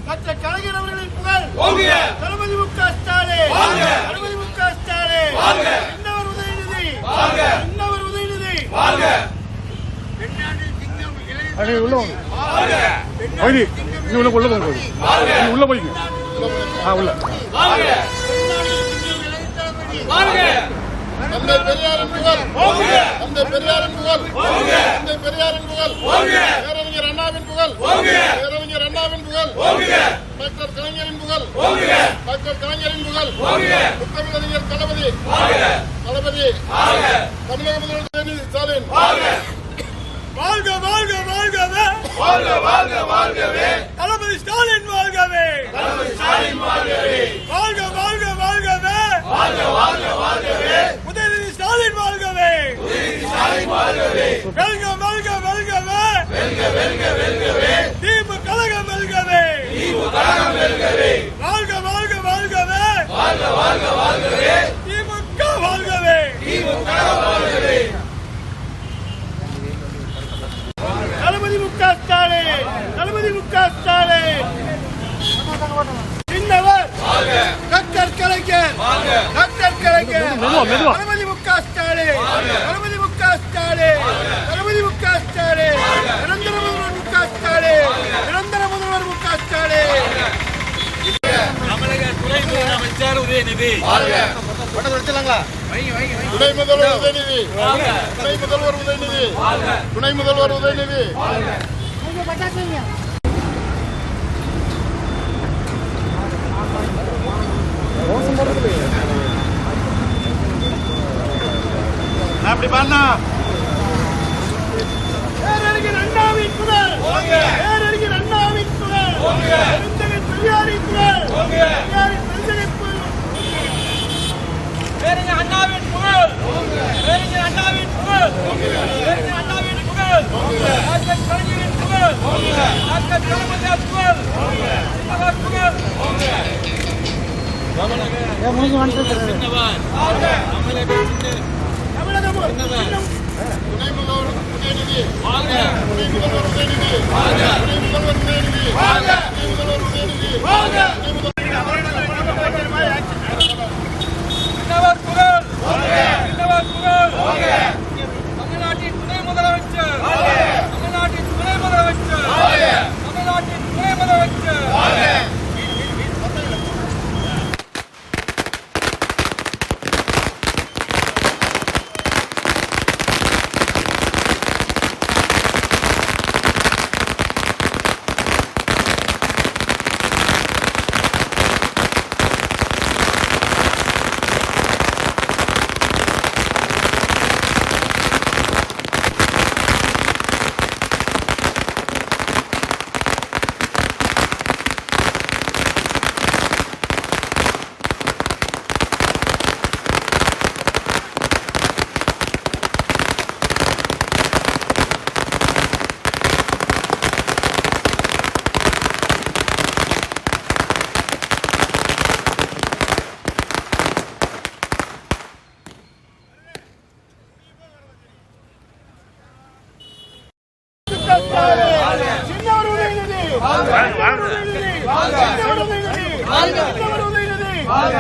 Doctor கலைஞர் அவர்களின் புகழ் ஓங்குக. தளபதி மு.க. ஸ்டாலின் வாழ்க. தளபதி மு.க. ஸ்டாலின் வாழ்க. இன்னவர் உதயநிதி வாழ்க. இன்னவர் உதயநிதி வாழ்க. பெண்ணாண்டில் சிங்கம் அடே உள்ள வாங்க. வாழ்க. வைதி நீ உள்ள போங்க. வாழ்க. நீ உள்ள போய்ங்க. உள்ள. வாழ்க. வாழ்க. தந்தை பெரியாரின் புகழ் ஓங்குக. தந்தை பெரியாரின் புகழ் ஓங்குக. தந்தை பெரியாரின் புகழ் ஓங்குக. பேரறிஞர் அண்ணாவின் புகழ் ஓங்குக. பேரறிஞர் அண்ணாவின் புகழ் ஓங்குக. டாக்டர் கலைஞரின் புகழ் ஓங்குக. டாக்டர் கலைஞரின் புகழ் ஓங்குக. முத்தமிழறிஞர் தளபதி வாழ்க. தளபதி வாழ்க. தமிழக முதல்வர் உதயநிதி ஸ்டாலின் வாழ்க. வாழ்க வாழ்க வாழ்கவே வாழ்க. வாழ்க. வாழ்கவே. தளபதி ஸ்டாலின் வாழ்கவே தளபதி ஸ்டாலின் வாழ்கவே. வாழ்க வாழ்க வாழ்கவே வாழ்க. வாழ்க. வாழ்கவே. உதயநிதி ஸ்டாலின் வாழ்கவே உதயநிதி ஸ்டாலின் வாழ்கவே. வெல்க வெல்க வெல்கவே வெல்க. வெல்க. வெல்கவே. திமுக கழகம் வெல்கவே திமுக கழகம் வெல்கவே. வாழ்க வாழ்க வாழ்கவே வாழ்க. வாழ்க. வாழ்கவே. திமுக வாழ்கவே திமுக கழகம் வாழ்கவே. தளபதி மு.க. ஸ்டாலின் தளபதி மு.க. ஸ்டாலின் சின்னவர் வாழ்க. டாக்டர் கலைஞர் வாழ்க. டாக்டர் கலைஞர் மெதுவா. தளபதி மு.க. ஸ்டாலின் தளபதி மு.க. ஸ்டாலின் தளபதி மு.க. ஸ்டாலின் நிரந்தர முதல்வர் மு.க. ஸ்டாலின் நிரந்தர முதல்வர் மு.க. ஸ்டாலின் தமிழக துணை முதலமைச்சர் உதயநிதி வாழ்க. துணை முதல்வர் உதயநிதி வாழ்க. துணை முதல்வர் உதயநிதி வாழ்க. துணை முதல்வர் உதயநிதி அப்படி பண்ணா பேரறிஞர் அண்ணாவின் புகழ் பேரறிஞர் அண்ணாவின் புகழ் பெருந்தகை பெரியாரின் புகழ் பெரியாரின் பெருந்தகை புகழ் பேரறிஞர் அண்ணாவின் புகழ் பேரறிஞர் அண்ணாவின் புகழ் பேரறிஞர் அண்ணாவின் புகழ் டாக்டர் கலைஞரின் புகழ் டாக்டர் கலைஞர் புகழ் சின்னவர் புகழ் சின்னவர் தமிழக சின்னவர் துணை முதல்வர் உதயநிதி வாழ்க. துணை முதல்வர் உதயநிதி வாழ்க. துணை முதல்வர் உதயநிதி வாழ்க. துணை முதல்வர் உதயநிதி வாழ்க. துணை முதல்வர் சின்னவர் புகழ் சின்னவர் புகழ் தமிழ்நாட்டின் துணை முதலமைச்சர் தமிழ்நாட்டின் துணை முதலமைச்சர் தமிழ்நாட்டின் துணை முதலமைச்சர் சின்னவர் உதயநிதி சின்னவர் உதயநிதி சின்னவர் உதயநிதி சின்னவர் உதயநிதி வாங்க.